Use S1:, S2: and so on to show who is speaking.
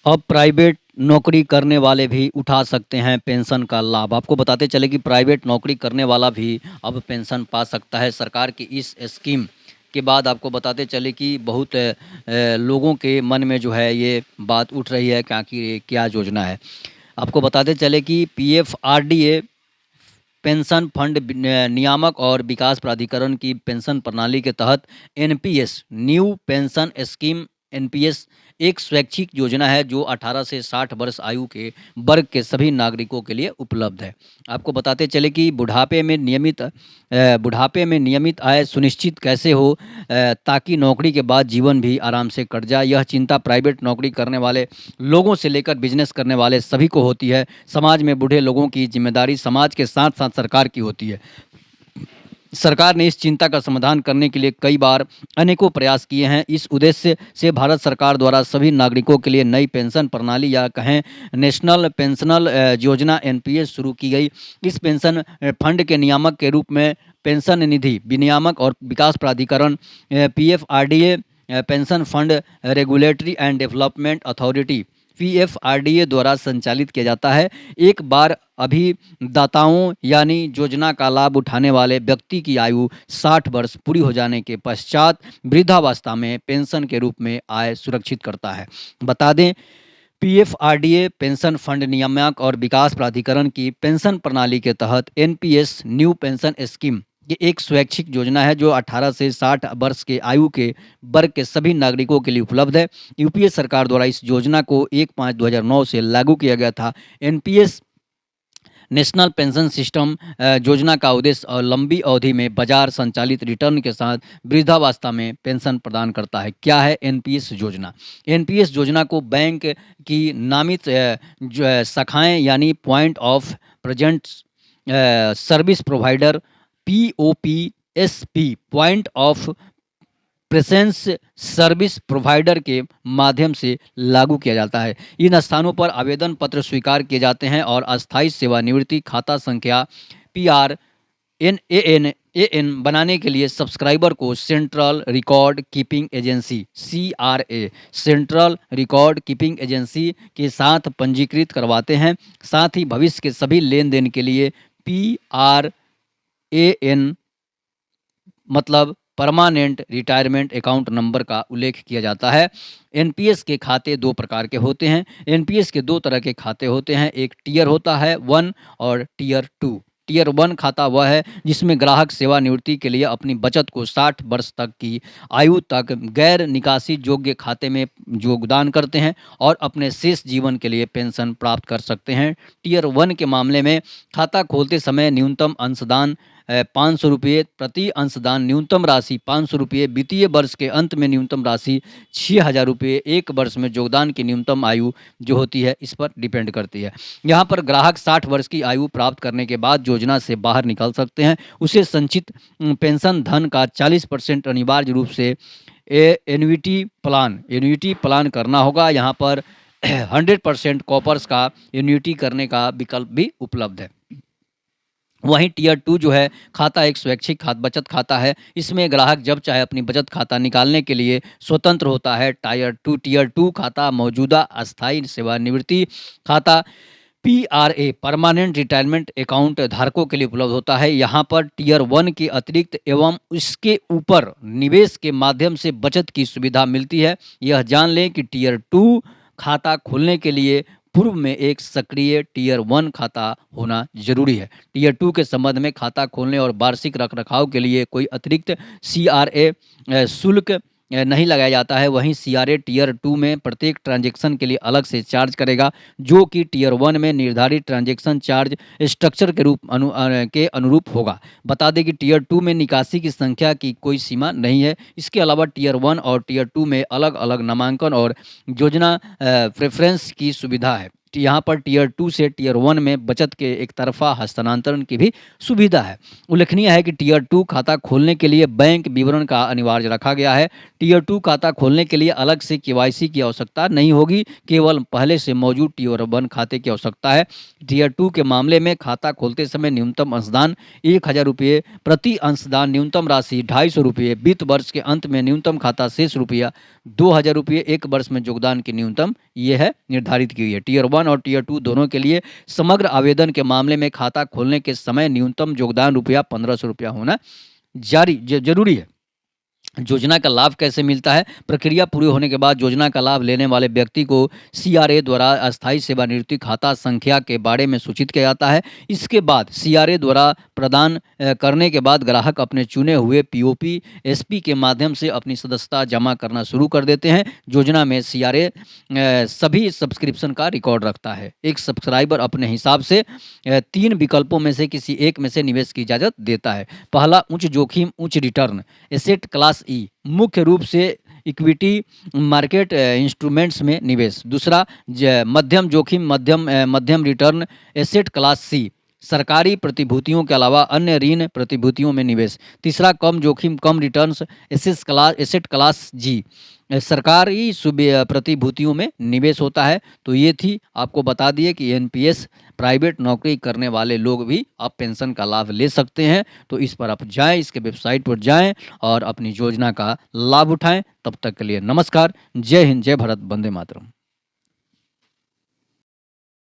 S1: अब प्राइवेट नौकरी करने वाले भी उठा सकते हैं पेंशन का लाभ। आपको बताते चले कि प्राइवेट नौकरी करने वाला भी अब पेंशन पा सकता है। सरकार की इस स्कीम के बाद आपको बताते चले कि बहुत लोगों के मन में जो है ये बात उठ रही है कि आखिर ये क्या योजना है। आपको बताते चले कि पीएफआरडीए पेंशन फंड नियामक और विकास प्राधिकरण की पेंशन प्रणाली के तहत NPS new pension scheme NPS एक स्वैच्छिक योजना है जो 18 से 60 वर्ष आयु के वर्ग के सभी नागरिकों के लिए उपलब्ध है। आपको बताते चले कि बुढ़ापे में नियमित आय सुनिश्चित कैसे हो ताकि नौकरी के बाद जीवन भी आराम से कट जाए। यह चिंता प्राइवेट नौकरी करने वाले लोगों से लेकर बिजनेस करने वाले सभी को होती है। समाज में बूढ़े लोगों की जिम्मेदारी समाज के साथ साथ सरकार की होती है। सरकार ने इस चिंता का समाधान करने के लिए कई बार अनेकों प्रयास किए हैं। इस उद्देश्य से भारत सरकार द्वारा सभी नागरिकों के लिए नई पेंशन प्रणाली या कहें नेशनल पेंशनल योजना एनपीएस शुरू की गई। इस पेंशन फंड के नियामक के रूप में पेंशन निधि विनियामक और विकास प्राधिकरण PFRDA pension fund regulatory and development authority PFRDA द्वारा संचालित किया जाता है। एक बार अभिदाताओं यानी योजना का लाभ उठाने वाले व्यक्ति की आयु 60 वर्ष पूरी हो जाने के पश्चात वृद्धावस्था में पेंशन के रूप में आय सुरक्षित करता है। बता दें पीएफआरडीए पेंशन फंड नियामक और विकास प्राधिकरण की पेंशन प्रणाली के तहत एनपीएस न्यू पेंशन स्कीम ये एक स्वैच्छिक योजना है जो 18 से 60 वर्ष के आयु के वर्ग के सभी नागरिकों के लिए उपलब्ध है। यूपीए सरकार द्वारा इस योजना को 1/5/2009 से लागू किया गया था। एनपीएस नेशनल पेंशन सिस्टम योजना का उद्देश्य लंबी अवधि में बाजार संचालित रिटर्न के साथ वृद्धावस्था में पेंशन प्रदान करता है। क्या है एनपीएस योजना? एनपीएस योजना को बैंक की नामित शाखाएं यानी point of present service provider POPSP point of presence service provider के माध्यम से लागू किया जाता है। इन स्थानों पर आवेदन पत्र स्वीकार किए जाते हैं और अस्थायी सेवानिवृत्ति खाता संख्या PRNAN बनाने के लिए सब्सक्राइबर को central record keeping agency CRA central record keeping agency के साथ पंजीकृत करवाते हैं। साथ ही भविष्य के सभी लेन देन के लिए PRAN मतलब परमानेंट रिटायरमेंट अकाउंट नंबर का उल्लेख किया जाता है। एनपीएस के खाते दो प्रकार के होते हैं। एनपीएस के दो तरह के खाते होते हैं, एक टीयर होता है 1 और टीयर 2। टीयर 1 खाता वह है जिसमें ग्राहक सेवानिवृत्ति के लिए अपनी बचत को 60 वर्ष तक की आयु तक गैर निकासी योग्य खाते में योगदान करते हैं और अपने शेष जीवन के लिए पेंशन प्राप्त कर सकते हैं। टीयर 1 के मामले में खाता खोलते समय न्यूनतम अंशदान 500 रुपये, प्रति अंशदान न्यूनतम राशि 500 रुपये, वित्तीय वर्ष के अंत में न्यूनतम राशि 6000 रुपये, एक वर्ष में योगदान की न्यूनतम आयु जो होती है इस पर डिपेंड करती है। यहाँ पर ग्राहक 60 वर्ष की आयु प्राप्त करने के बाद योजना से बाहर निकल सकते हैं। उसे संचित पेंशन धन का 40% अनिवार्य रूप से एन्युटी प्लान करना होगा। यहाँ पर 100% कॉपर्स का एन्युटी करने का विकल्प भी उपलब्ध है। वहीं टीयर 2 जो है खाता एक स्वैच्छिक बचत खाता है। इसमें ग्राहक जब चाहे अपनी बचत खाता निकालने के लिए स्वतंत्र होता है। टीयर 2 खाता मौजूदा अस्थायी सेवानिवृत्ति खाता PRA परमानेंट रिटायरमेंट अकाउंट धारकों के लिए उपलब्ध होता है। यहाँ पर टीयर 1 के अतिरिक्त एवं उसके ऊपर निवेश के माध्यम से बचत की सुविधा मिलती है। यह जान लें कि टीयर 2 खाता खोलने के लिए पूर्व में एक सक्रिय टीयर 1 खाता होना जरूरी है। टीयर 2 के संबंध में खाता खोलने और वार्षिक रखरखाव के लिए कोई अतिरिक्त CRA शुल्क नहीं लगाया जाता है। वहीं CRA टीयर 2 में प्रत्येक ट्रांजैक्शन के लिए अलग से चार्ज करेगा जो कि टीयर 1 में निर्धारित ट्रांजैक्शन चार्ज स्ट्रक्चर के के अनुरूप होगा। बता दें कि टीयर 2 में निकासी की संख्या की कोई सीमा नहीं है। इसके अलावा टीयर 1 और टीयर 2 में अलग अलग नामांकन और योजना प्रेफरेंस की सुविधा है। यहाँ पर टीयर 2 से टीयर 1 में बचत के एक तरफा हस्तांतरण की भी सुविधा है। उल्लेखनीय है कि टीयर 2 खाता खोलने के लिए बैंक विवरण का अनिवार्य रखा गया है। टीयर 2 खाता खोलने के लिए अलग से केवाईसी की आवश्यकता नहीं होगी, केवल पहले से मौजूद टीयर 1 खाते की आवश्यकता है। टीयर 2 के मामले में खाता खोलते समय न्यूनतम अंशदान 1000 रुपये, प्रति अंशदान न्यूनतम राशि 250 रुपये, वित्त वर्ष के अंत में न्यूनतम खाता शेष रुपया 2000 रुपये, एक वर्ष में योगदान की न्यूनतम ये है निर्धारित की हुई है। टियर 1 और टियर 2 दोनों के लिए समग्र आवेदन के मामले में खाता खोलने के समय न्यूनतम योगदान रुपया 1500 रुपया होना जरूरी है। योजना का लाभ कैसे मिलता है? प्रक्रिया पूरी होने के बाद योजना का लाभ लेने वाले व्यक्ति को सीआरए द्वारा अस्थायी सेवानिवृत्ति खाता संख्या के बारे में सूचित किया जाता है। इसके बाद सीआरए द्वारा प्रदान करने के बाद ग्राहक अपने चुने हुए पीओपी एसपी के माध्यम से अपनी सदस्यता जमा करना शुरू कर देते हैं। योजना में सीआरए सभी सब्सक्रिप्शन का रिकॉर्ड रखता है। एक सब्सक्राइबर अपने हिसाब से 3 विकल्पों में से किसी एक में से निवेश की इजाज़त देता है। पहला, उच्च जोखिम उच्च रिटर्न एसेट क्लास ई, मुख्य रूप से इक्विटी मार्केट इंस्ट्रूमेंट्स में निवेश। दूसरा, मध्यम जोखिम मध्यम रिटर्न एसेट क्लास सी, सरकारी प्रतिभूतियों के अलावा अन्य ऋण प्रतिभूतियों में निवेश। तीसरा, कम जोखिम कम रिटर्न्स एसेट क्लास जी, सरकारी प्रतिभूतियों में निवेश होता है। तो ये थी, आपको बता दिए कि एनपीएस प्राइवेट नौकरी करने वाले लोग भी आप पेंशन का लाभ ले सकते हैं। तो इस पर आप जाएं, इसके वेबसाइट पर जाएं और अपनी योजना का लाभ उठाएं। तब तक के लिए नमस्कार। जय हिंद, जय भारत, वंदे मातरम।